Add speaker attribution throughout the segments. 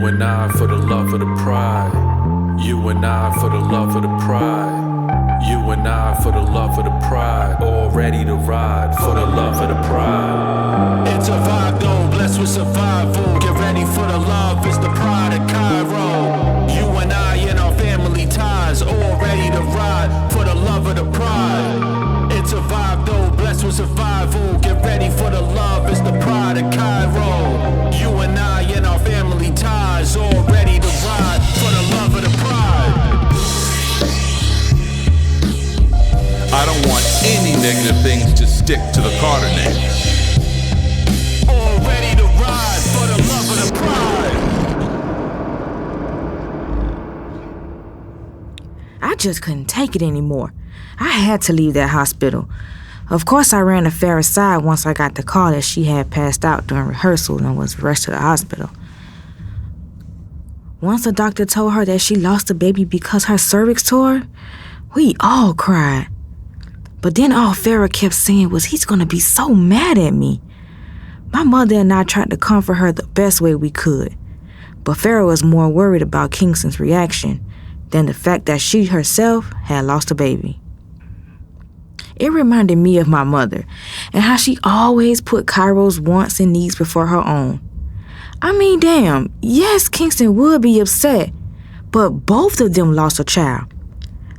Speaker 1: and I for the love of the pride. You and I for the love of the pride. You and I for the love of the pride. All ready to ride for the love of the pride. It's a vibe though, blessed with survival. Get ready for the love, it's the pride of Kyro. You and I in our family ties. All ready to ride for the love of the pride. It's a vibe though, blessed with survival. Get ready for the love, it's the pride of Kyro. You and I in our family ties. All ready to ride for the love of the pride. I don't want any negative things to stick to the Carter name. All ready to ride for the love of the pride.
Speaker 2: I just couldn't take it anymore. I had to leave that hospital. Of course, I ran to Farrah's side once I got the call that she had passed out during rehearsal and was rushed to the hospital. Once the doctor told her that she lost the baby because her cervix tore, we all cried. But then all Farrah kept saying was he's gonna be so mad at me. My mother and I tried to comfort her the best way we could, but Farrah was more worried about Kingston's reaction than the fact that she herself had lost a baby. It reminded me of my mother and how she always put Kyro's wants and needs before her own. I mean, damn, yes, Kingston would be upset, but both of them lost a child.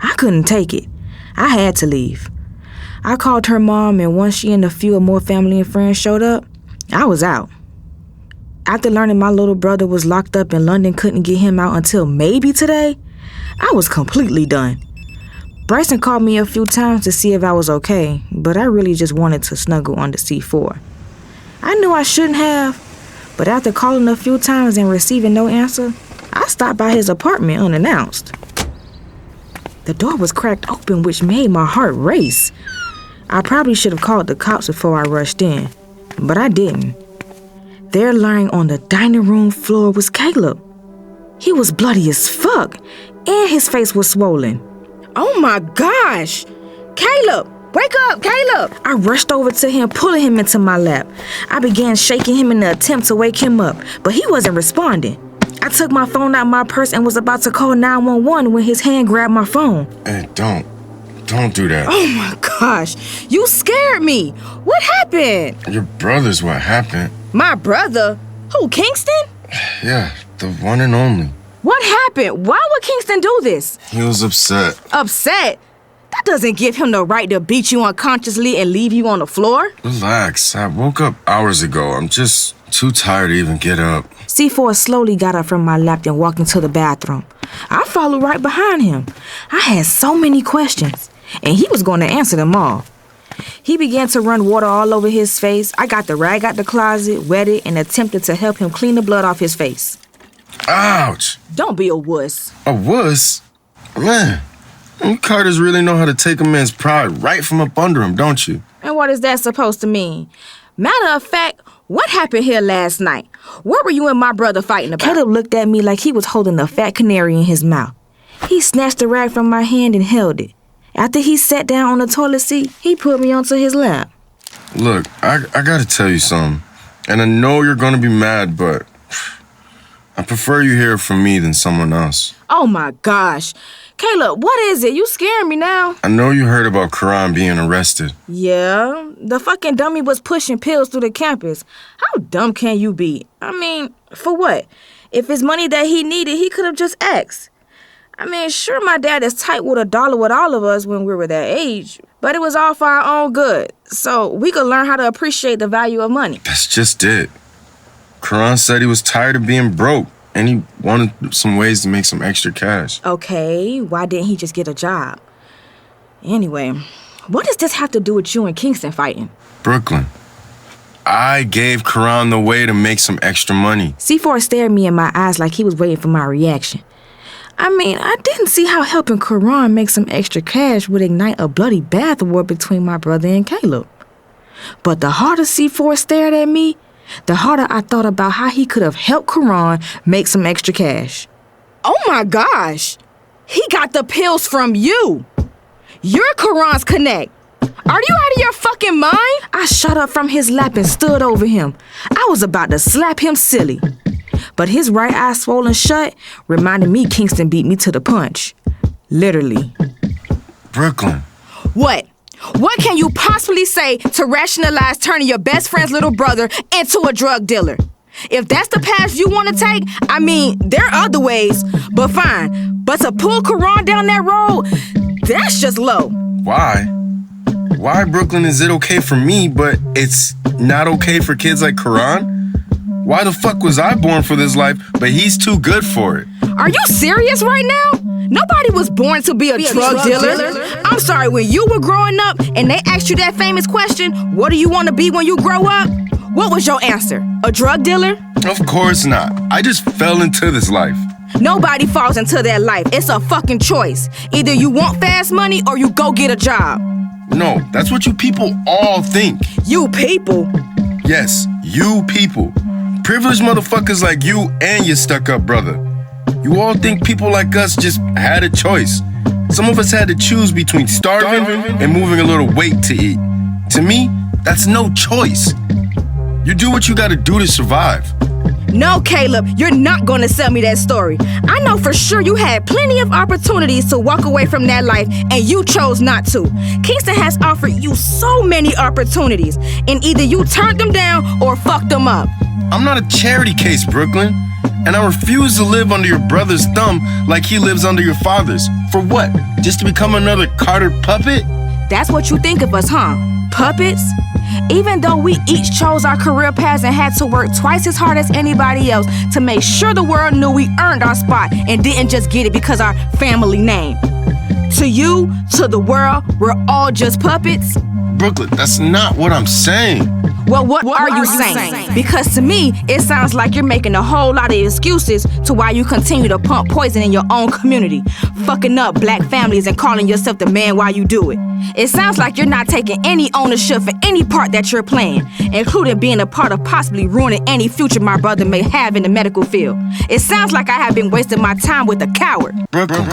Speaker 2: I couldn't take it. I had to leave. I called her mom, and once she and a few more family and friends showed up, I was out. After learning my little brother was locked up and London couldn't get him out until maybe today, I was completely done. Bryson called me a few times to see if I was okay, but I really just wanted to snuggle under C4. I knew I shouldn't have, but after calling a few times and receiving no answer, I stopped by his apartment unannounced. The door was cracked open, which made my heart race. I probably should have called the cops before I rushed in, but I didn't. There lying on the dining room floor was Caleb. He was bloody as fuck, and his face was swollen. Oh my gosh! Caleb! Wake up, Caleb! I rushed over to him, pulling him into my lap. I began shaking him in the attempt to wake him up, but he wasn't responding. I took my phone out of my purse and was about to call 911 when his hand grabbed my phone.
Speaker 3: Hey, don't do that.
Speaker 2: Oh my gosh, you scared me. What happened?
Speaker 3: Your brother's what happened.
Speaker 2: My brother? Who, Kingston?
Speaker 3: Yeah, the one and only.
Speaker 2: What happened? Why would Kingston do this?
Speaker 3: He was upset.
Speaker 2: Upset? That doesn't give him the right to beat you unconsciously and leave you on the floor.
Speaker 3: Relax, I woke up hours ago. I'm just too tired to even get up.
Speaker 2: C4 slowly got up from my lap and walked into the bathroom. I followed right behind him. I had so many questions, and he was going to answer them all. He began to run water all over his face. I got the rag out the closet, wet it, and attempted to help him clean the blood off his face.
Speaker 3: Ouch!
Speaker 2: Don't be a wuss.
Speaker 3: A wuss? Man, you Carters really know how to take a man's pride right from up under him, don't you?
Speaker 2: And what is that supposed to mean? Matter of fact, what happened here last night? What were you and my brother fighting about? Caleb looked at me like he was holding a fat canary in his mouth. He snatched the rag from my hand and held it. After he sat down on the toilet seat, he put me onto his lap.
Speaker 3: Look, I gotta tell you something. And I know you're gonna be mad, but I prefer you hear it from me than someone else.
Speaker 2: Oh my gosh. Caleb, what is it? You scaring me now.
Speaker 3: I know you heard about Karan being arrested.
Speaker 2: Yeah, the fucking dummy was pushing pills through the campus. How dumb can you be? I mean, for what? If it's money that he needed, he could have just asked. I mean, sure, my dad is tight with $1 with all of us when we were that age, but it was all for our own good, so we could learn how to appreciate the value of money.
Speaker 3: That's just it. Karan said he was tired of being broke, and he wanted some ways to make some extra cash.
Speaker 2: Okay, why didn't he just get a job? Anyway, what does this have to do with you and Kingston fighting?
Speaker 3: Brooklyn, I gave Karan the way to make some extra money.
Speaker 2: C4 stared me in my eyes like he was waiting for my reaction. I mean, I didn't see how helping Karan make some extra cash would ignite a bloody bath war between my brother and Caleb. But the harder C4 stared at me, the harder I thought about how he could have helped Karan make some extra cash. Oh my gosh! He got the pills from you! You're Karan's connect! Are you out of your fucking mind? I shot up from his lap and stood over him. I was about to slap him silly. But his right eye swollen shut reminded me Kingston beat me to the punch. Literally.
Speaker 3: Brooklyn.
Speaker 2: What? What can you possibly say to rationalize turning your best friend's little brother into a drug dealer? If that's the path you want to take, I mean, there are other ways, but fine. But to pull Karan down that road, that's just low.
Speaker 3: Why? Why, Brooklyn, is it okay for me, but it's not okay for kids like Karan? Why the fuck was I born for this life, but he's too good for it?
Speaker 2: Are you serious right now? Nobody was born to be a drug dealer. I'm sorry, when you were growing up and they asked you that famous question, what do you want to be when you grow up? What was your answer? A drug dealer?
Speaker 3: Of course not. I just fell into this life.
Speaker 2: Nobody falls into that life. It's a fucking choice. Either you want fast money or you go get a job.
Speaker 3: No, that's what you people all think.
Speaker 2: You people?
Speaker 3: Yes, you people. Privileged motherfuckers like you and your stuck-up brother. You all think people like us just had a choice. Some of us had to choose between starving and moving a little weight to eat. To me, that's no choice. You do what you gotta do to survive.
Speaker 2: No, Caleb, you're not gonna sell me that story. I know for sure you had plenty of opportunities to walk away from that life, and you chose not to. Kingston has offered you so many opportunities, and either you turned them down or fucked them up.
Speaker 3: I'm not a charity case, Brooklyn. And I refuse to live under your brother's thumb like he lives under your father's. For what? Just to become another Carter puppet?
Speaker 2: That's what you think of us, huh? Puppets? Even though we each chose our career paths and had to work twice as hard as anybody else to make sure the world knew we earned our spot and didn't just get it because our family name. To you, to the world, we're all just puppets?
Speaker 3: Brooklyn, that's not what I'm saying.
Speaker 2: Well, what are you saying? Because to me, it sounds like you're making a whole lot of excuses to why you continue to pump poison in your own community, fucking up black families and calling yourself the man while you do it. It sounds like you're not taking any ownership for any part that you're playing, including being a part of possibly ruining any future my brother may have in the medical field. It sounds like I have been wasting my time with a coward.
Speaker 3: Brooklyn.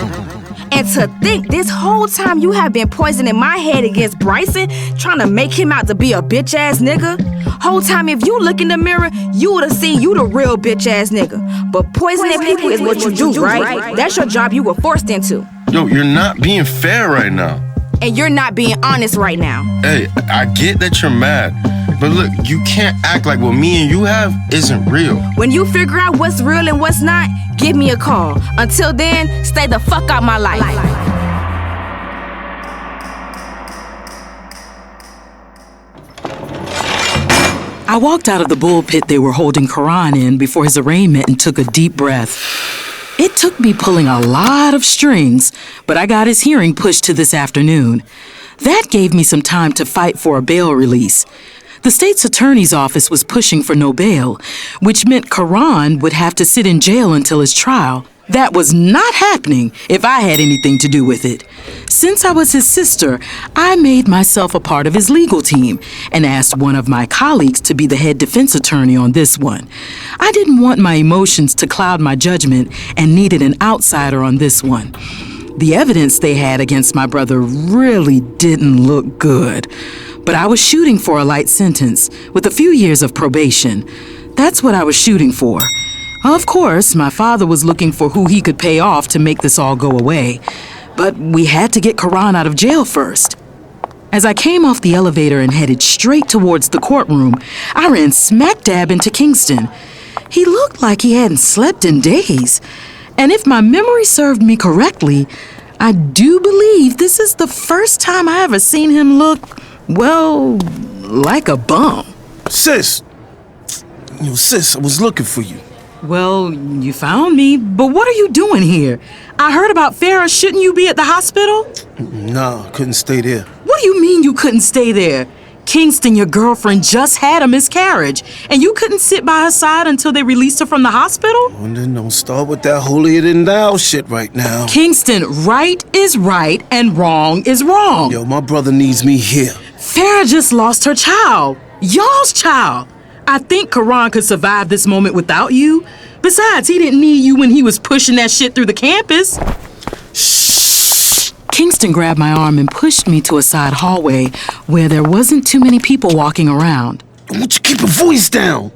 Speaker 2: And to think this whole time you have been poisoning my head against Bryson, trying to make him out to be a bitch-ass nigga. Whole time if you look in the mirror, you would have seen you the real bitch-ass nigga. But poisoning people is what you do, right? That's your job you were forced into.
Speaker 3: Yo, you're not being fair right now.
Speaker 2: And you're not being honest right now.
Speaker 3: Hey, I get that you're mad. But look, you can't act like what me and you have isn't real.
Speaker 2: When you figure out what's real and what's not, give me a call. Until then, stay the fuck out my life.
Speaker 4: I walked out of the bullpit they were holding Karan in before his arraignment and took a deep breath. It took me pulling a lot of strings, but I got his hearing pushed to this afternoon. That gave me some time to fight for a bail release. The state's attorney's office was pushing for no bail, which meant Karan would have to sit in jail until his trial. That was not happening if I had anything to do with it. Since I was his sister, I made myself a part of his legal team and asked one of my colleagues to be the head defense attorney on this one. I didn't want my emotions to cloud my judgment and needed an outsider on this one. The evidence they had against my brother really didn't look good. But I was shooting for a light sentence with a few years of probation. That's what I was shooting for. Of course, my father was looking for who he could pay off to make this all go away. But we had to get Karan out of jail first. As I came off the elevator and headed straight towards the courtroom, I ran smack dab into Kingston. He looked like he hadn't slept in days. And if my memory served me correctly, I do believe this is the first time I ever seen him look, well, like a bum.
Speaker 5: Sis, I was looking for you.
Speaker 4: Well, you found me, but what are you doing here? I heard about Farrah. Shouldn't you be at the hospital?
Speaker 5: Nah, couldn't stay there.
Speaker 4: What do you mean you couldn't stay there? Kingston, your girlfriend, just had a miscarriage, and you couldn't sit by her side until they released her from the hospital?
Speaker 5: And then don't start with that holier-than-thou shit right now.
Speaker 4: Kingston, right is right and wrong is wrong.
Speaker 5: Yo, my brother needs me here.
Speaker 4: Farrah just lost her child. Y'all's child. I think Karan could survive this moment without you. Besides, he didn't need you when he was pushing that shit through the campus. Shh. Kingston grabbed my arm and pushed me to a side hallway where there wasn't too many people walking around.
Speaker 5: Won't you keep your voice down?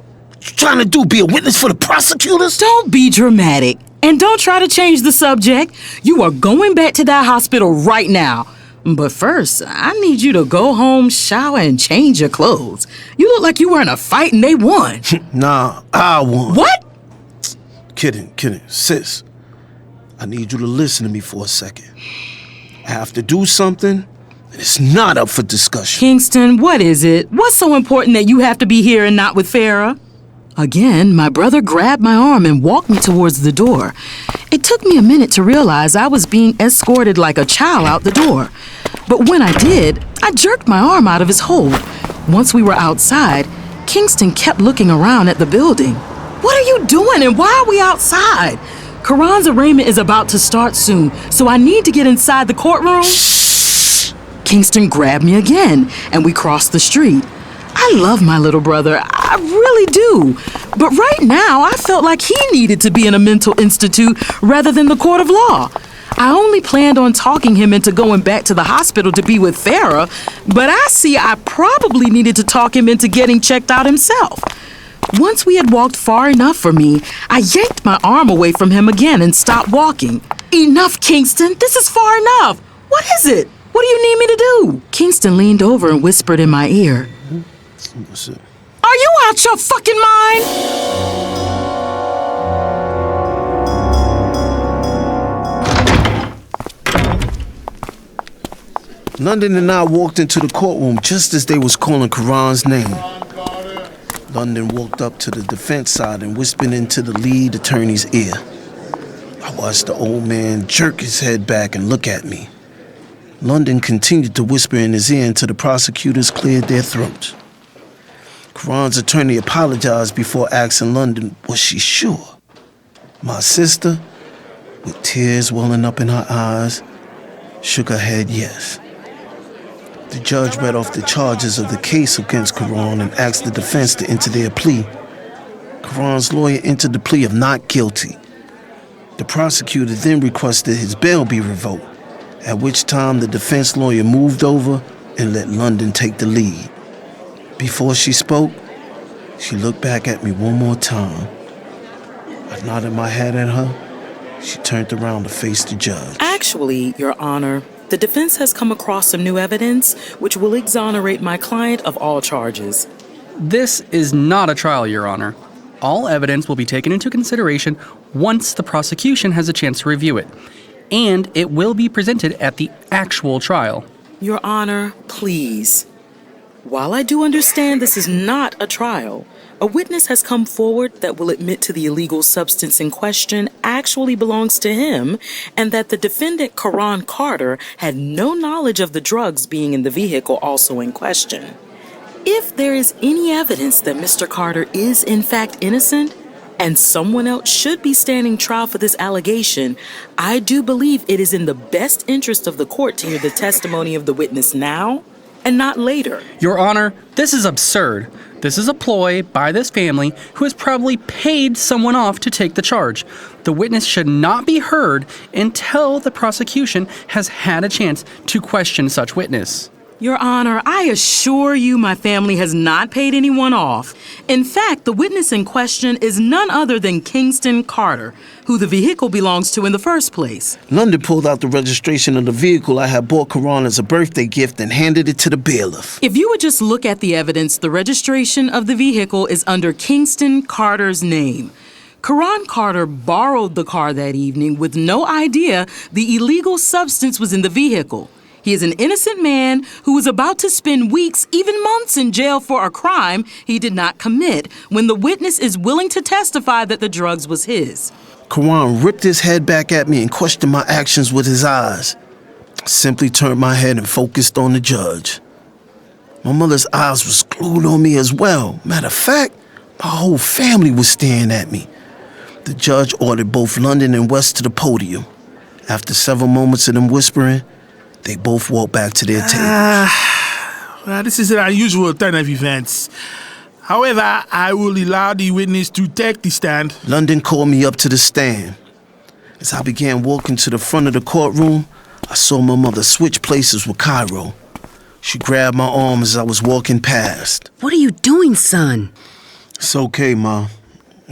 Speaker 5: trying to do? Be a witness for the prosecutors?
Speaker 4: Don't be dramatic. And don't try to change the subject. You are going back to that hospital right now. But first, I need you to go home, shower, and change your clothes. You look like you were in a fight and they won.
Speaker 5: Nah, I won.
Speaker 4: What?
Speaker 5: Kidding. Sis, I need you to listen to me for a second. I have to do something, and it's not up for discussion.
Speaker 4: Kingston, what is it? What's so important that you have to be here and not with Farrah? Again, my brother grabbed my arm and walked me towards the door. It took me a minute to realize I was being escorted like a child out the door. But when I did, I jerked my arm out of his hold. Once we were outside, Kingston kept looking around at the building. What are you doing and why are we outside? Karan's arraignment is about to start soon, so I need to get inside the courtroom. Kingston grabbed me again, and we crossed the street. I love my little brother, I really do. But right now, I felt like he needed to be in a mental institute rather than the court of law. I only planned on talking him into going back to the hospital to be with Farrah, but I see I probably needed to talk him into getting checked out himself. Once we had walked far enough for me, I yanked my arm away from him again and stopped walking. Enough, Kingston, this is far enough. What is it? What do you need me to do? Kingston leaned over and whispered in my ear.
Speaker 5: What's it?
Speaker 4: Are you out your fucking mind?
Speaker 5: London and I walked into the courtroom just as they was calling Karan's name. London walked up to the defense side and whispered into the lead attorney's ear. I watched the old man jerk his head back and look at me. London continued to whisper in his ear until the prosecutors cleared their throats. Karan's attorney apologized before asking London, was she sure? My sister, with tears welling up in her eyes, shook her head yes. The judge read off the charges of the case against Karan and asked the defense to enter their plea. Karan's lawyer entered the plea of not guilty. The prosecutor then requested his bail be revoked, at which time the defense lawyer moved over and let London take the lead. Before she spoke, she looked back at me one more time. I nodded my head at her. She turned around to face the judge.
Speaker 4: Actually, Your Honor, the defense has come across some new evidence which will exonerate my client of all charges.
Speaker 6: This is not a trial, Your Honor. All evidence will be taken into consideration once the prosecution has a chance to review it, and it will be presented at the actual trial.
Speaker 4: Your Honor, please. While I do understand this is not a trial, a witness has come forward that will admit to the illegal substance in question actually belongs to him, and that the defendant, Karan Carter, had no knowledge of the drugs being in the vehicle also in question. If there is any evidence that Mr. Carter is in fact innocent, and someone else should be standing trial for this allegation, I do believe it is in the best interest of the court to hear the testimony of the witness now and not later.
Speaker 6: Your Honor, this is absurd. This is a ploy by this family who has probably paid someone off to take the charge. The witness should not be heard until the prosecution has had a chance to question such witness.
Speaker 4: Your Honor, I assure you my family has not paid anyone off. In fact, the witness in question is none other than Kingston Carter, who the vehicle belongs to in the first place.
Speaker 5: London pulled out the registration of the vehicle I had bought Karan as a birthday gift and handed it to the bailiff.
Speaker 4: If you would just look at the evidence, the registration of the vehicle is under Kingston Carter's name. Karan Carter borrowed the car that evening with no idea the illegal substance was in the vehicle. He is an innocent man who was about to spend weeks, even months in jail for a crime he did not commit when the witness is willing to testify that the drugs was his.
Speaker 5: Karan ripped his head back at me and questioned my actions with his eyes. I simply turned my head and focused on the judge. My mother's eyes was glued on me as well. Matter of fact, my whole family was staring at me. The judge ordered both London and West to the podium. After several moments of them whispering, they both walked back to their tables.
Speaker 7: This is an unusual turn of events. However, I will allow the witness to take the stand.
Speaker 5: London called me up to the stand. As I began walking to the front of the courtroom, I saw my mother switch places with Kyro. She grabbed my arm as I was walking past.
Speaker 8: What are you doing, son?
Speaker 5: It's okay, Ma.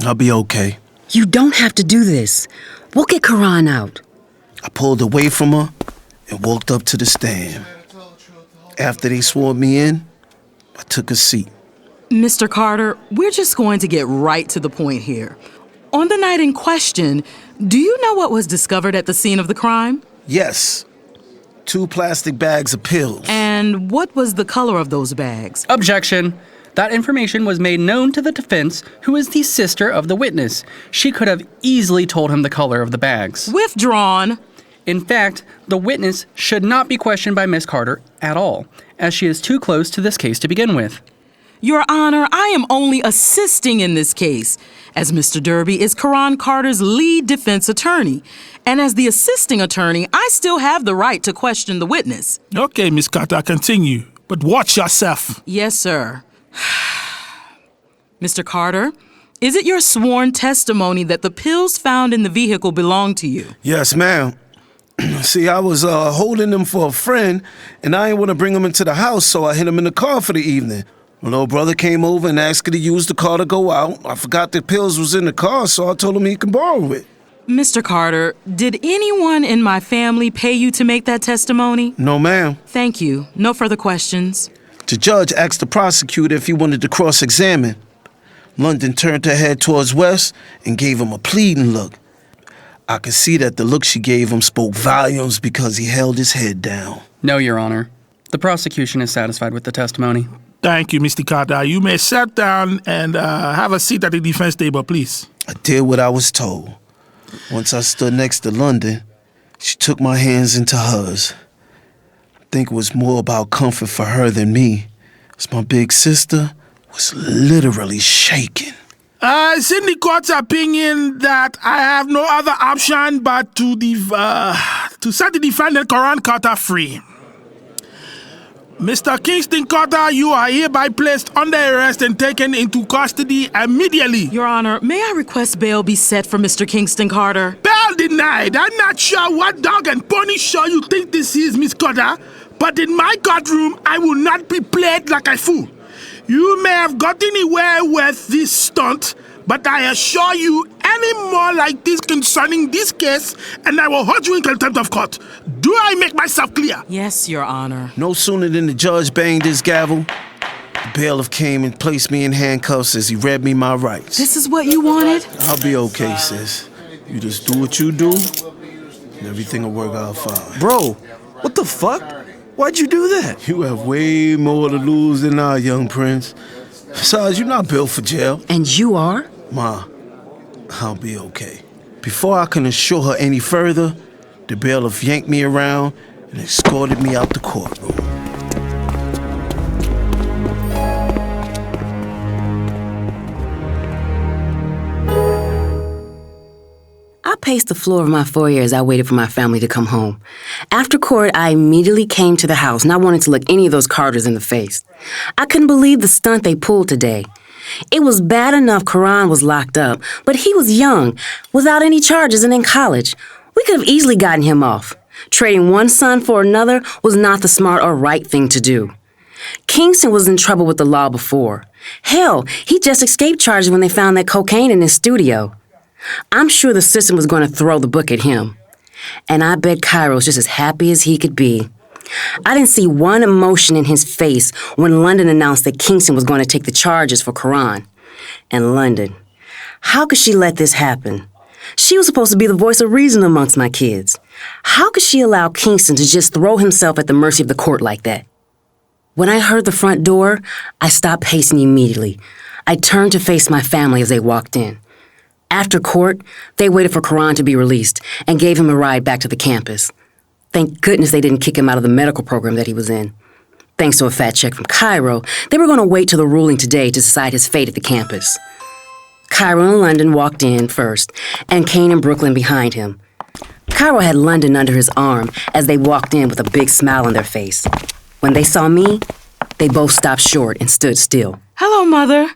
Speaker 5: I'll be okay.
Speaker 8: You don't have to do this. We'll get Karan out.
Speaker 5: I pulled away from her and walked up to the stand. After they swore me in, I took a seat.
Speaker 4: Mr. Carter, we're just going to get right to the point here. On the night in question, do you know what was discovered at the scene of the crime?
Speaker 5: Yes. 2 plastic bags of pills.
Speaker 4: And what was the color of those bags?
Speaker 6: Objection. That information was made known to the defense, who is the sister of the witness. She could have easily told him the color of the bags.
Speaker 4: Withdrawn.
Speaker 6: In fact, the witness should not be questioned by Miss Carter at all, as she is too close to this case to begin with.
Speaker 4: Your Honor, I am only assisting in this case, as Mr. Derby is Karan Carter's lead defense attorney. And as the assisting attorney, I still have the right to question the witness.
Speaker 7: Okay, Miss Carter, continue. But watch yourself.
Speaker 4: Yes, sir. Mr. Carter, is it your sworn testimony that the pills found in the vehicle belong to you?
Speaker 5: Yes, ma'am. See, I was holding them for a friend, and I didn't want to bring them into the house, so I hid them in the car for the evening. My little brother came over and asked me to use the car to go out. I forgot the pills was in the car, so I told him he could borrow it.
Speaker 4: Mr. Carter, did anyone in my family pay you to make that testimony?
Speaker 5: No, ma'am.
Speaker 4: Thank you. No further questions.
Speaker 5: The judge asked the prosecutor if he wanted to cross-examine. London turned her head towards West and gave him a pleading look. I could see that the look she gave him spoke volumes because he held his head down.
Speaker 6: No, Your Honor. The prosecution is satisfied with the testimony.
Speaker 7: Thank you, Mr. Carter. You may sit down and have a seat at the defense table, please.
Speaker 5: I did what I was told. Once I stood next to London, she took my hands into hers. I think it was more about comfort for her than me, as my big sister was literally shaking.
Speaker 7: It's in the court's opinion that I have no other option but to set the defendant Karan Carter free. Mr. Kingston Carter, you are hereby placed under arrest and taken into custody immediately.
Speaker 4: Your Honor, may I request bail be set for Mr. Kingston Carter?
Speaker 7: Bail denied. I'm not sure what dog and pony show you think this is, Miss Carter, but in my courtroom, I will not be played like a fool. You may have gotten away with this stunt, but I assure you, any more like this concerning this case, and I will hold you in contempt of court. Do I make myself clear?
Speaker 4: Yes, Your Honor.
Speaker 5: No sooner than the judge banged his gavel, the bailiff came and placed me in handcuffs as he read me my rights.
Speaker 4: This is what you wanted?
Speaker 5: I'll be okay, sis. You just do what you do, and everything will work out fine.
Speaker 9: Bro, what the fuck? Why'd you do that?
Speaker 5: You have way more to lose than I, young prince. Besides, you're not built for jail.
Speaker 8: And you are?
Speaker 5: Ma, I'll be okay. Before I can assure her any further, the bailiff yanked me around and escorted me out the courtroom.
Speaker 8: I paced the floor of my foyer as I waited for my family to come home. After court, I immediately came to the house, not wanting to look any of those Carters in the face. I couldn't believe the stunt they pulled today. It was bad enough Karan was locked up, but he was young, without any charges and in college. We could have easily gotten him off. Trading one son for another was not the smart or right thing to do. Kingston was in trouble with the law before. Hell, he just escaped charges when they found that cocaine in his studio. I'm sure the system was going to throw the book at him. And I bet Kyro was just as happy as he could be. I didn't see one emotion in his face when London announced that Kingston was going to take the charges for Karan. And London, how could she let this happen? She was supposed to be the voice of reason amongst my kids. How could she allow Kingston to just throw himself at the mercy of the court like that? When I heard the front door, I stopped pacing immediately. I turned to face my family as they walked in. After court, they waited for Karan to be released and gave him a ride back to the campus. Thank goodness they didn't kick him out of the medical program that he was in. Thanks to a fat check from Kyro, they were going to wait till the ruling today to decide his fate at the campus. Kyro and London walked in first, and Kane and Brooklyn behind him. Kyro had London under his arm as they walked in with a big smile on their face. When they saw me, they both stopped short and stood still.
Speaker 4: Hello, Mother.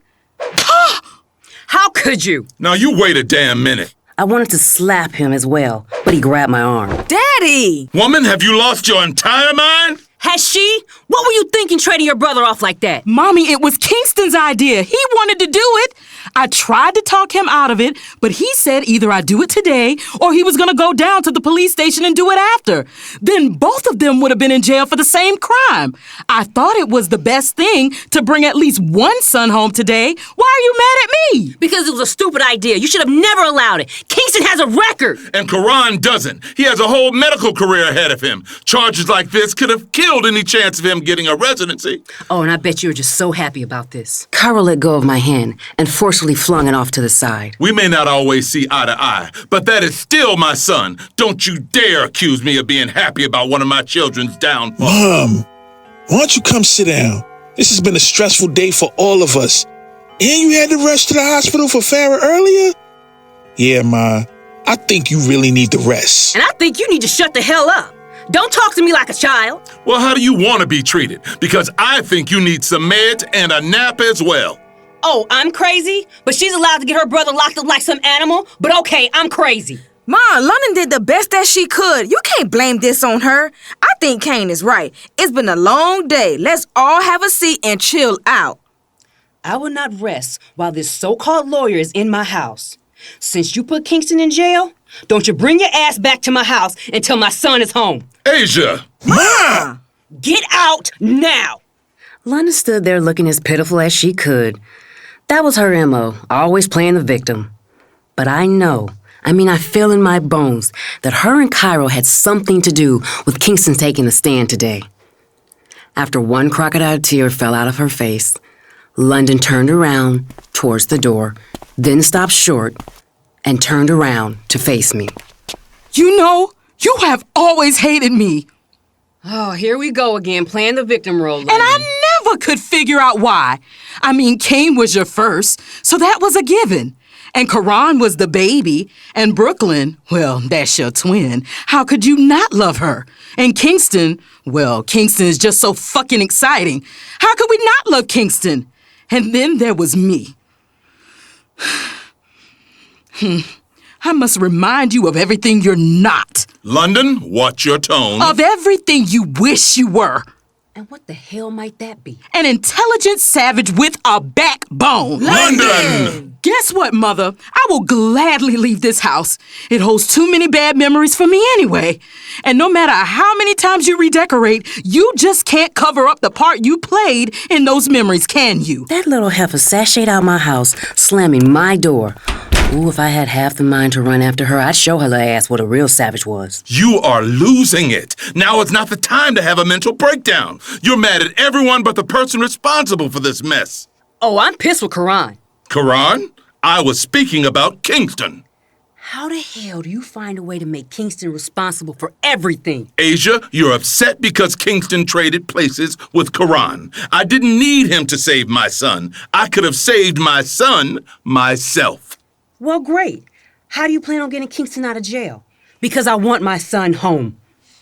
Speaker 8: How could you?
Speaker 10: Now you wait a damn minute.
Speaker 8: I wanted to slap him as well, but he grabbed my arm.
Speaker 11: Daddy!
Speaker 10: Woman, have you lost your entire mind?
Speaker 11: Has she? What were you thinking trading your brother off like that?
Speaker 4: Mommy, it was Kingston's idea. He wanted to do it. I tried to talk him out of it, but he said either I do it today or he was going to go down to the police station and do it after. Then both of them would have been in jail for the same crime. I thought it was the best thing to bring at least one son home today. Why are you mad at me?
Speaker 8: Because it was a stupid idea. You should have never allowed it. Kingston has a record.
Speaker 10: And Karan doesn't. He has a whole medical career ahead of him. Charges like this could have killed any chance of him getting a residency.
Speaker 8: Oh, and I bet you were just so happy about this. Kyro let go of my hand and forcefully flung it off to the side.
Speaker 10: We may not always see eye to eye, but that is still my son. Don't you dare accuse me of being happy about one of my children's downfall.
Speaker 11: Mom, why don't you come sit down? This has been a stressful day for all of us. And you had to rush to the hospital for Farrah earlier? Yeah, Ma, I think you really need to rest.
Speaker 8: And I think you need to shut the hell up. Don't talk to me like a child.
Speaker 10: Well, how do you want to be treated? Because I think you need some meds and a nap as well.
Speaker 8: Oh, I'm crazy? But she's allowed to get her brother locked up like some animal? But okay, I'm crazy.
Speaker 2: Ma, London did the best that she could. You can't blame this on her. I think Kane is right. It's been a long day. Let's all have a seat and chill out.
Speaker 8: I will not rest while this so-called lawyer is in my house. Since you put Kingston in jail, don't you bring your ass back to my house until my son is home.
Speaker 10: Asia!
Speaker 11: Ma!
Speaker 8: Get out now! London stood there looking as pitiful as she could. That was her MO, always playing the victim. But I feel in my bones that her and Kyro had something to do with Kingston taking a stand today. After one crocodile tear fell out of her face, London turned around towards the door, then stopped short and turned around to face me.
Speaker 4: You know, you have always hated me.
Speaker 8: Oh, here we go again, playing the victim role, London.
Speaker 4: And I never could figure out why. Kane was your first, so that was a given. And Karan was the baby. And Brooklyn, well, that's your twin. How could you not love her? And Kingston, well, Kingston is just so fucking exciting. How could we not love Kingston? And then there was me. I must remind you of everything you're not.
Speaker 10: London, watch your tone.
Speaker 4: Of everything you wish you were.
Speaker 8: And what the hell might that be?
Speaker 4: An intelligent savage with a backbone.
Speaker 10: London!
Speaker 4: Guess what, Mother? I will gladly leave this house. It holds too many bad memories for me anyway. And no matter how many times you redecorate, you just can't cover up the part you played in those memories, can you?
Speaker 8: That little heifer sashayed out my house, slamming my door. Ooh, if I had half the mind to run after her, I'd show her little ass what a real savage was.
Speaker 10: You are losing it. Now is not the time to have a mental breakdown. You're mad at everyone but the person responsible for this mess.
Speaker 8: Oh, I'm pissed with Karan.
Speaker 10: Karan? I was speaking about Kingston.
Speaker 8: How the hell do you find a way to make Kingston responsible for everything?
Speaker 10: Asia, you're upset because Kingston traded places with Karan. I didn't need him to save my son. I could have saved my son myself.
Speaker 8: Well, great. How do you plan on getting Kingston out of jail? Because I want my son home.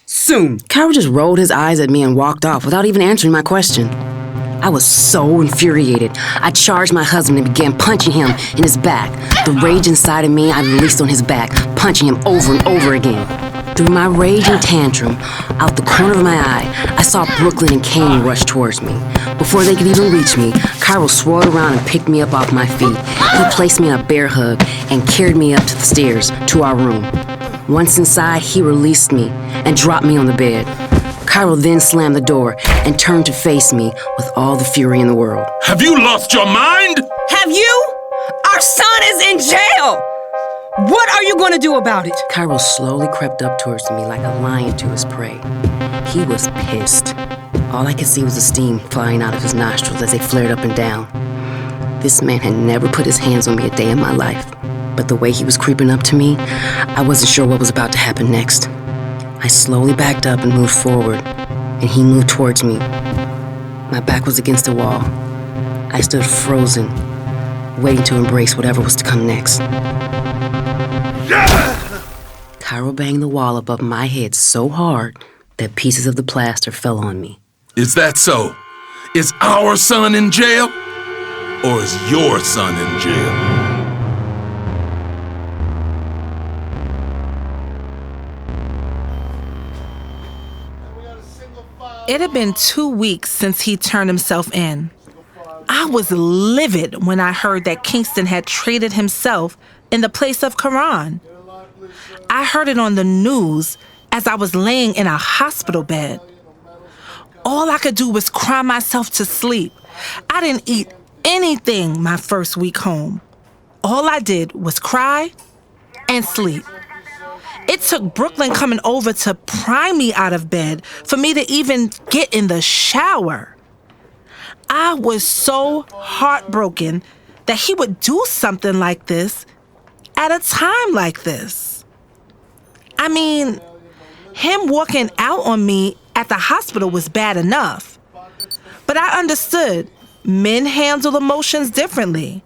Speaker 8: Soon. Kyro just rolled his eyes at me and walked off without even answering my question. I was so infuriated. I charged my husband and began punching him in his back. The rage inside of me I released on his back, punching him over and over again. Through my rage and tantrum, out the corner of my eye, I saw Brooklyn and Kane rush towards me. Before they could even reach me, Kyro swirled around and picked me up off my feet. He placed me in a bear hug and carried me up to the stairs to our room. Once inside, he released me and dropped me on the bed. Kyro then slammed the door and turned to face me with all the fury in the world.
Speaker 10: Have you lost your mind?
Speaker 8: Have you? Our son is in jail! What are you going to do about it? Kyro slowly crept up towards me like a lion to his prey. He was pissed. All I could see was the steam flying out of his nostrils as they flared up and down. This man had never put his hands on me a day in my life. But the way he was creeping up to me, I wasn't sure what was about to happen next. I slowly backed up and moved forward, and he moved towards me. My back was against the wall. I stood frozen, waiting to embrace whatever was to come next. Kyro banged the wall above my head so hard that pieces of the plaster fell on me.
Speaker 10: Is that so? Is our son in jail? Or is your son in jail?
Speaker 12: It had been 2 weeks since he turned himself in.
Speaker 2: I was livid when I heard that Kingston had traded himself in the place of Karan. I heard it on the news as I was laying in a hospital bed. All I could do was cry myself to sleep. I didn't eat anything my first week home. All I did was cry and sleep. It took Brooklyn coming over to pry me out of bed for me to even get in the shower. I was so heartbroken that he would do something like this at a time like this. I mean, him walking out on me at the hospital was bad enough. But I understood men handle emotions differently.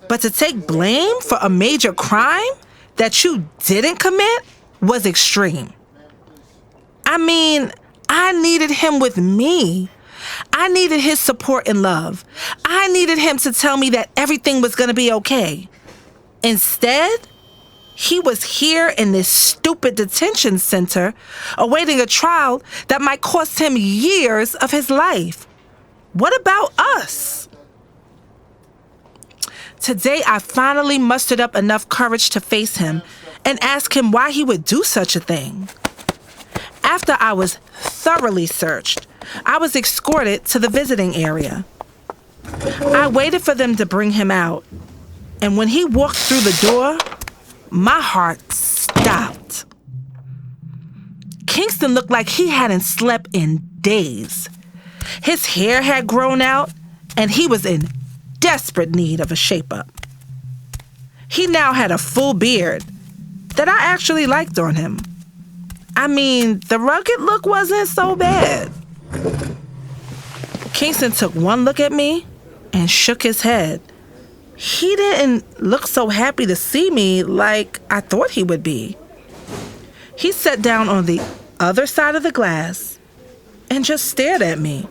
Speaker 2: But to take blame for a major crime that you didn't commit was extreme. I mean, I needed him with me. I needed his support and love. I needed him to tell me that everything was going to be okay. Instead, he was here in this stupid detention center, awaiting a trial that might cost him years of his life. What about us? Today, I finally mustered up enough courage to face him and ask him why he would do such a thing. After I was thoroughly searched, I was escorted to the visiting area. I waited for them to bring him out, and when he walked through the door, my heart stopped. Kingston looked like he hadn't slept in days. His hair had grown out, and he was in desperate need of a shape-up. He now had a full beard that I actually liked on him. I mean, the rugged look wasn't so bad. Kingston took one look at me and shook his head. He didn't look so happy to see me like I thought he would be. He sat down on the other side of the glass and just stared at me.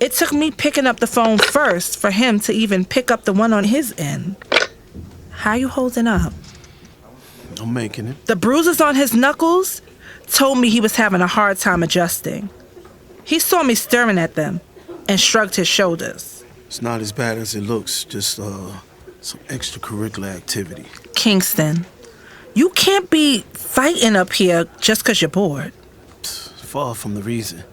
Speaker 2: It took me picking up the phone first for him to even pick up the one on his end. How you holding up?
Speaker 5: I'm making it.
Speaker 2: The bruises on his knuckles told me he was having a hard time adjusting. He saw me staring at them and shrugged his shoulders.
Speaker 5: It's not as bad as it looks, just some extracurricular activity.
Speaker 2: Kingston, you can't be fighting up here just 'cause you're bored.
Speaker 5: Far from the reason,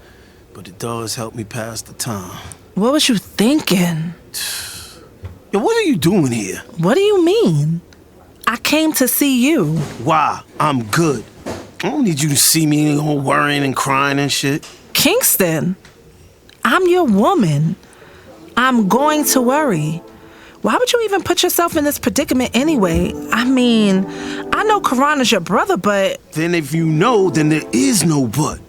Speaker 5: but it does help me pass the time.
Speaker 2: What was you thinking?
Speaker 5: Yo, what are you doing here?
Speaker 2: What do you mean? I came to see you.
Speaker 5: Why? I'm good. I don't need you to see me all worrying and crying and shit.
Speaker 2: Kingston, I'm your woman. I'm going to worry. Why would you even put yourself in this predicament anyway? I mean, I know Karan is your brother, but...
Speaker 5: Then if you know, then there is no but.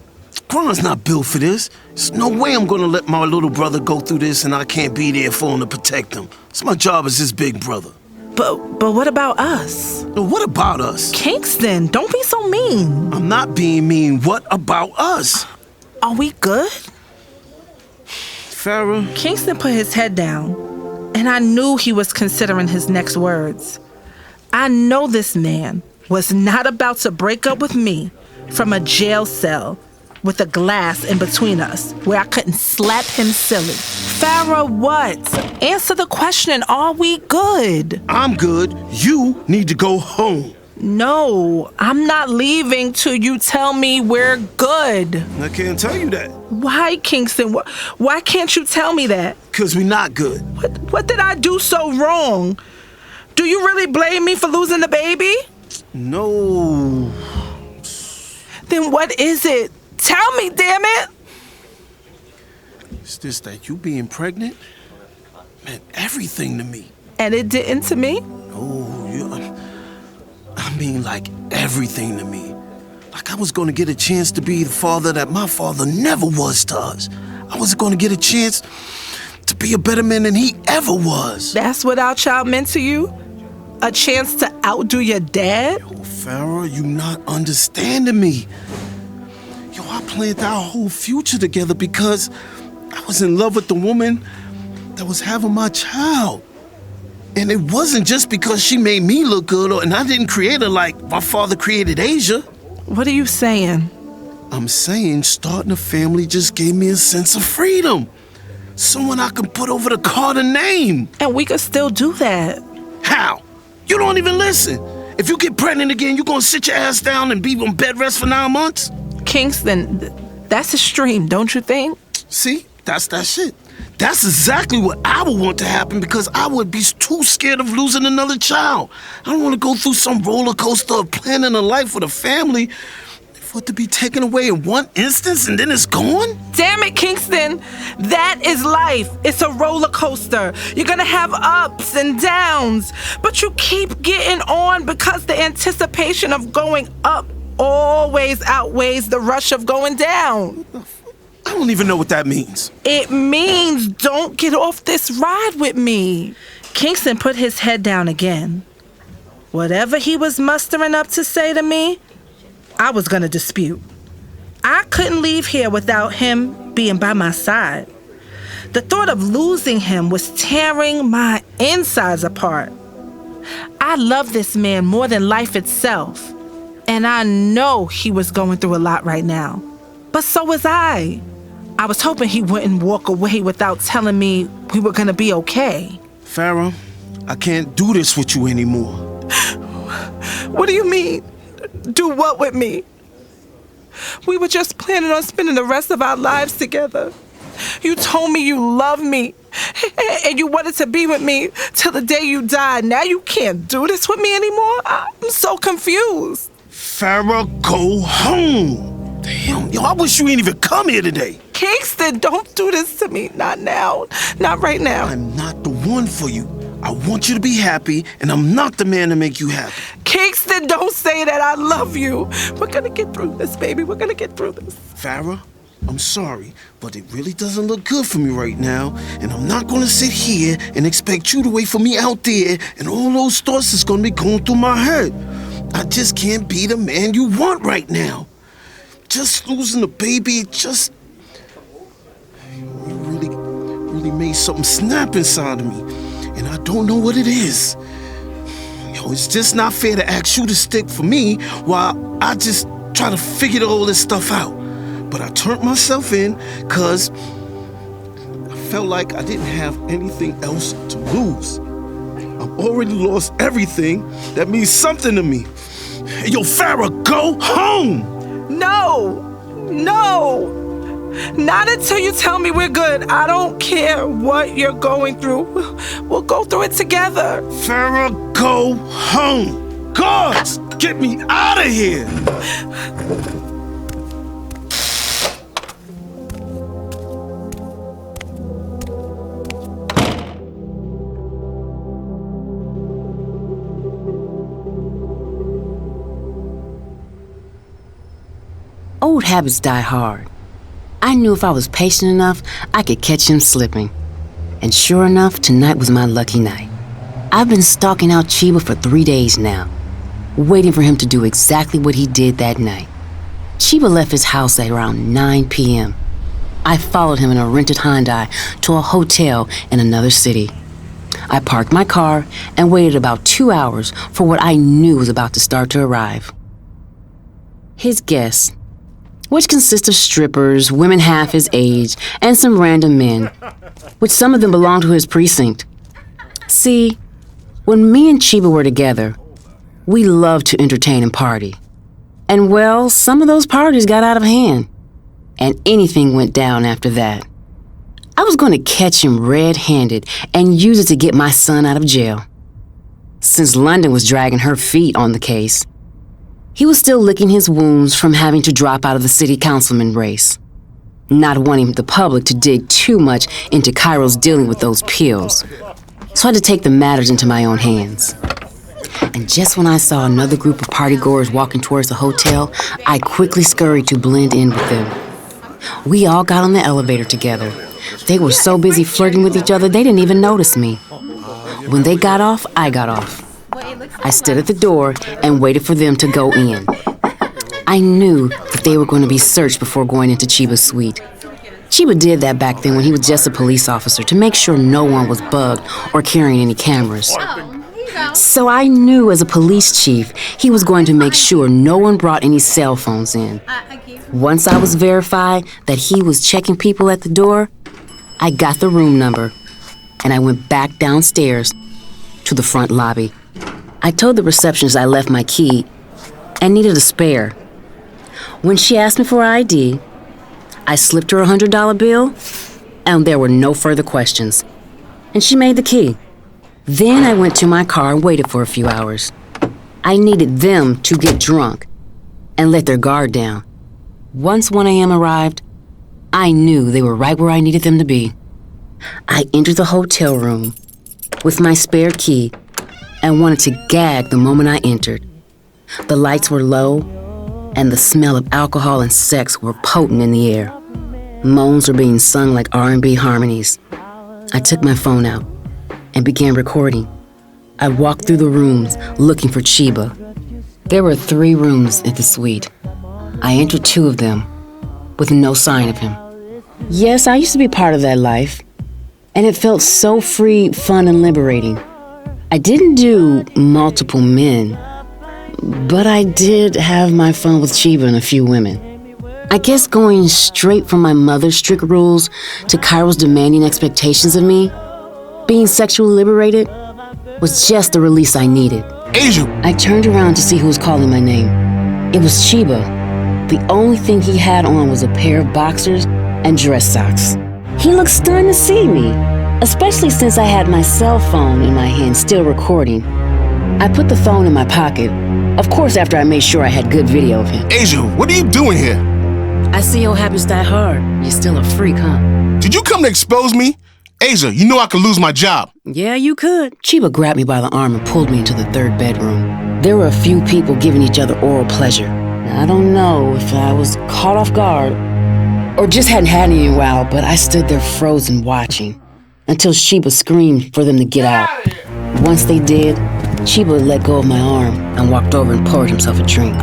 Speaker 5: Karan's not built for this. There's no way I'm gonna let my little brother go through this and I can't be there for him to protect him. It's my job as his big brother.
Speaker 2: But what about us?
Speaker 5: What about us?
Speaker 2: Kingston, don't be so mean.
Speaker 5: I'm not being mean. What about us?
Speaker 2: Are we good?
Speaker 5: Farrah?
Speaker 2: Kingston put his head down, and I knew he was considering his next words. I know this man was not about to break up with me from a jail cell with a glass in between us where I couldn't slap him silly. Farrah, what? Answer the question, are we good?
Speaker 5: I'm good. You need to go home.
Speaker 2: No, I'm not leaving till you tell me we're good.
Speaker 5: I can't tell you that.
Speaker 2: Why, Kingston? Why can't you tell me that?
Speaker 5: Because we're not good.
Speaker 2: What did I do so wrong? Do you really blame me for losing the baby?
Speaker 5: No.
Speaker 2: Then what is it? Tell me, damn it!
Speaker 5: It's just that you being pregnant meant everything to me.
Speaker 2: And it didn't to me?
Speaker 5: I mean, like everything to me. Like I was gonna get a chance to be the father that my father never was to us. I was gonna get a chance to be a better man than he ever was.
Speaker 2: That's what our child meant to you? A chance to outdo your dad?
Speaker 5: Yo, Farrah, you not understanding me. Yo, I planned our whole future together because I was in love with the woman that was having my child. And it wasn't just because she made me look good and I didn't create her like my father created Asia.
Speaker 2: What are you saying?
Speaker 5: I'm saying starting a family just gave me a sense of freedom. Someone I can put over the Carter name.
Speaker 12: And we could still do that.
Speaker 5: How? You don't even listen. If you get pregnant again, you gonna sit your ass down and be on bed rest for 9 months?
Speaker 12: Kingston, that's extreme, don't you think?
Speaker 5: See, that's that shit. That's exactly what I would want to happen because I would be too scared of losing another child. I don't want to go through some roller coaster of planning a life with a family for it to be taken away in one instance and then it's gone?
Speaker 12: Damn it, Kingston. That is life. It's a roller coaster. You're gonna have ups and downs, but you keep getting on because the anticipation of going up always outweighs the rush of going down.
Speaker 5: I don't even know what that means.
Speaker 12: It means don't get off this ride with me.
Speaker 2: Kingston put his head down again. Whatever he was mustering up to say to me, I was gonna dispute. I couldn't leave here without him being by my side. The thought of losing him was tearing my insides apart. I love this man more than life itself, and I know he was going through a lot right now. But so was I. I was hoping he wouldn't walk away without telling me we were gonna be okay.
Speaker 5: Farrah, I can't do this with you anymore.
Speaker 12: What do you mean? Do what with me? We were just planning on spending the rest of our lives together. You told me you loved me and you wanted to be with me till the day you died. Now you can't do this with me anymore? I'm so confused.
Speaker 5: Farrah, go home. Damn, yo, I wish you ain't even come here today.
Speaker 12: Kingston, don't do this to me. Not now. Not right now.
Speaker 5: I'm not the one for you. I want you to be happy, and I'm not the man to make you happy.
Speaker 12: Kingston, don't say that. I love you. We're gonna get through this, baby. We're gonna get through this.
Speaker 5: Farrah, I'm sorry, but it really doesn't look good for me right now, and I'm not gonna sit here and expect you to wait for me out there, and all those thoughts is gonna be going through my head. I just can't be the man you want right now. Just losing the baby, you really made something snap inside of me, and I don't know what it is. Yo, it's just not fair to ask you to stick for me while I just try to figure all this stuff out. But I turned myself in because I felt like I didn't have anything else to lose. I've already lost everything that means something to me. Hey, yo, Farrah, go home!
Speaker 12: No! Not until you tell me we're good. I don't care what you're going through. We'll go through it together.
Speaker 5: Farrah, go home. Guards, get me out of here.
Speaker 8: Old habits die hard. I knew if I was patient enough, I could catch him slipping. And sure enough, tonight was my lucky night. I've been stalking out Chiba for 3 days now, waiting for him to do exactly what he did that night. Chiba left his house at around 9 p.m. I followed him in a rented Hyundai to a hotel in another city. I parked my car and waited about 2 hours for what I knew was about to start to arrive. His guests, which consist of strippers, women half his age, and some random men, which some of them belonged to his precinct. See, when me and Chiba were together, we loved to entertain and party. And well, some of those parties got out of hand, and anything went down after that. I was going to catch him red-handed and use it to get my son out of jail. Since London was dragging her feet on the case, he was still licking his wounds from having to drop out of the city councilman race, not wanting the public to dig too much into Kyro's dealing with those pills. So I had to take the matters into my own hands. And just when I saw another group of partygoers walking towards the hotel, I quickly scurried to blend in with them. We all got on the elevator together. They were so busy flirting with each other, they didn't even notice me. When they got off, I got off. I stood at the door and waited for them to go in. I knew that they were going to be searched before going into Chiba's suite. Chiba did that back then when he was just a police officer to make sure no one was bugged or carrying any cameras. So I knew as a police chief, he was going to make sure no one brought any cell phones in. Once I was verified that he was checking people at the door, I got the room number, and I went back downstairs to the front lobby. I told the receptionist I left my key and needed a spare. When she asked me for ID, I slipped her a $100 bill, and there were no further questions. And she made the key. Then I went to my car and waited for a few hours. I needed them to get drunk and let their guard down. Once 1 a.m. arrived, I knew they were right where I needed them to be. I entered the hotel room with my spare key and wanted to gag the moment I entered. The lights were low, and the smell of alcohol and sex were potent in the air. Moans were being sung like R&B harmonies. I took my phone out and began recording. I walked through the rooms looking for Chiba. There were 3 rooms in the suite. I entered 2 of them with no sign of him. Yes, I used to be part of that life, and it felt so free, fun, and liberating. I didn't do multiple men, but I did have my fun with Chiba and a few women. I guess going straight from my mother's strict rules to Kyro's demanding expectations of me, being sexually liberated, was just the release I needed.
Speaker 3: Asia!
Speaker 8: I turned around to see who was calling my name. It was Chiba. The only thing he had on was a pair of boxers and dress socks. He looked stunned to see me, especially since I had my cell phone in my hand still recording. I put the phone in my pocket, of course after I made sure I had good video of him.
Speaker 3: Asia, what are you doing here?
Speaker 8: I see your habits die hard. You're still a freak, huh?
Speaker 3: Did you come to expose me? Asia, you know I could lose my job.
Speaker 8: Yeah, you could. Chiba grabbed me by the arm and pulled me into the 3rd bedroom. There were a few people giving each other oral pleasure. I don't know if I was caught off guard or just hadn't had any in a while, but I stood there frozen watching until Chiba screamed for them to get out. Once they did, Chiba let go of my arm and walked over and poured himself a drink.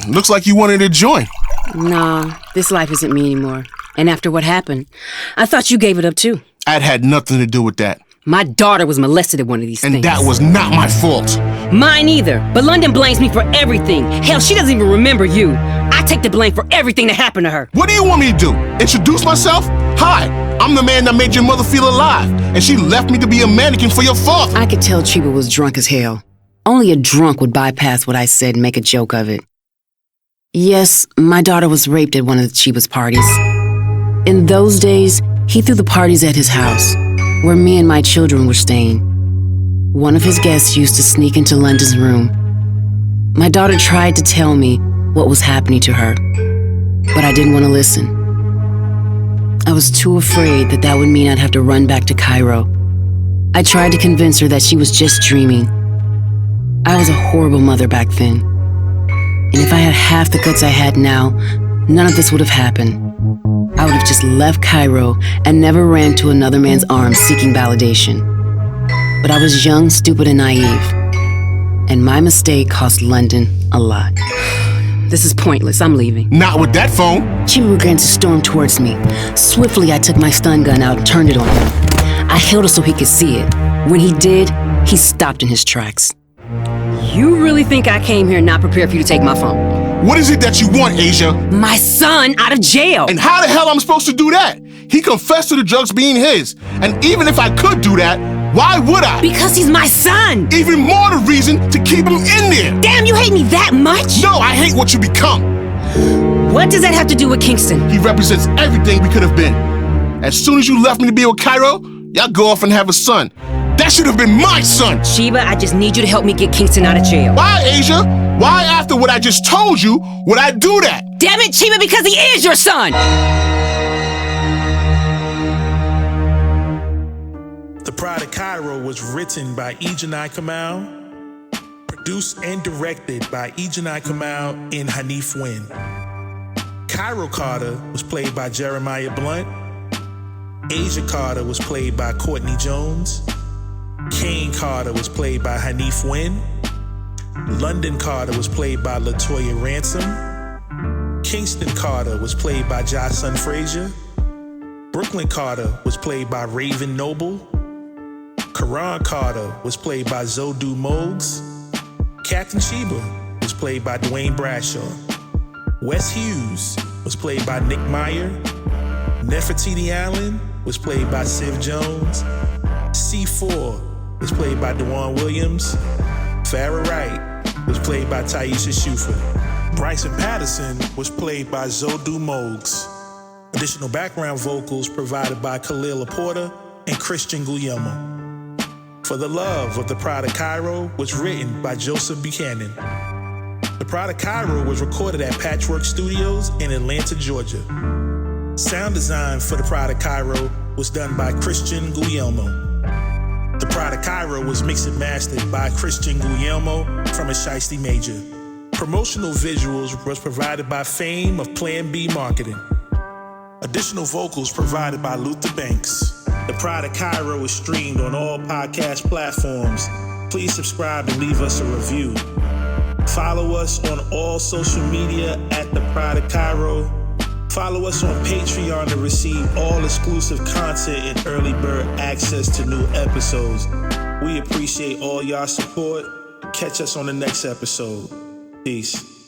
Speaker 3: Looks like you wanted to join.
Speaker 8: Nah, this life isn't me anymore. And after what happened, I thought you gave it up too.
Speaker 3: I'd had nothing to do with that.
Speaker 8: My daughter was molested at one of these things.
Speaker 3: And that was not my fault.
Speaker 8: Mine either. But London blames me for everything. Hell, she doesn't even remember you. I take the blame for everything that happened to her.
Speaker 3: What do you want me to do? Introduce myself? Hi, I'm the man that made your mother feel alive, and she left me to be a mannequin for your father.
Speaker 8: I could tell Chiba was drunk as hell. Only a drunk would bypass what I said and make a joke of it. Yes, my daughter was raped at one of Chiba's parties. In those days, he threw the parties at his house, where me and my children were staying. One of his guests used to sneak into London's room. My daughter tried to tell me what was happening to her, but I didn't want to listen. I was too afraid that that would mean I'd have to run back to Kyro. I tried to convince her that she was just dreaming. I was a horrible mother back then. And if I had half the guts I had now, none of this would have happened. I would have just left Kyro and never ran to another man's arms seeking validation. But I was young, stupid, and naive. And my mistake cost London a lot. This is pointless. I'm leaving.
Speaker 3: Not with that phone.
Speaker 8: Chiba began to storm towards me. Swiftly, I took my stun gun out and turned it on him. I held it so he could see it. When he did, he stopped in his tracks. You really think I came here not prepared for you to take my phone?
Speaker 3: What is it that you want, Asia?
Speaker 8: My son out of jail.
Speaker 3: And how the hell am I supposed to do that? He confessed to the drugs being his. And even if I could do that, why would I?
Speaker 8: Because he's my son.
Speaker 3: Even more the reason to keep him in there.
Speaker 8: Damn, you hate me that much?
Speaker 3: No, I hate what you become.
Speaker 8: What does that have to do with Kingston?
Speaker 3: He represents everything we could have been. As soon as you left me to be with Kyro, y'all go off and have a son. That should have been my son!
Speaker 8: Chiba, I just need you to help me get Kingston out of jail.
Speaker 3: Why, Asia? Why, after what I just told you, would I do that?
Speaker 8: Damn it, Chiba, because he is your son!
Speaker 13: The Pride of Kyro was written by Ejanai Kamal, produced and directed by Ejanai Kamal and Hanif Wynn. Kyro Carter was played by Jeremiah Blunt. Asia Carter was played by Courtney Jones. Kane Carter was played by Hanif Wynn. London Carter was played by LaToya Ransom. Kingston Carter was played by Jocelyn Frazier. Brooklyn Carter was played by Raven Noble. Karan Carter was played by Zodu Mogs. Captain Sheba was played by Dwayne Bradshaw. Wes Hughes was played by Nick Meyer. Nefertiti Allen was played by Civ Jones. C4 was played by DeJuan Williams. Farrah Wright was played by Taisha Shufer. Bryson Patterson was played by Zodu Mogs. Additional background vocals provided by Khalil Laporta and Christian Guillermo. For the Love of the Pride of Kyro was written by Joseph Buchanan. The Pride of Kyro was recorded at Patchwork Studios in Atlanta, Georgia. Sound design for The Pride of Kyro was done by Christian Guillermo. The Pride of Kyro was mixed and mastered by Christian Guillermo from a Shiesty Major. Promotional visuals was provided by Fame of Plan B Marketing. Additional vocals provided by Luther Banks. The Pride of Kyro is streamed on all podcast platforms. Please subscribe and leave us a review. Follow us on all social media at The Pride of Kyro. Follow us on Patreon to receive all exclusive content and early bird access to new episodes. We appreciate all y'all support. Catch us on the next episode. Peace.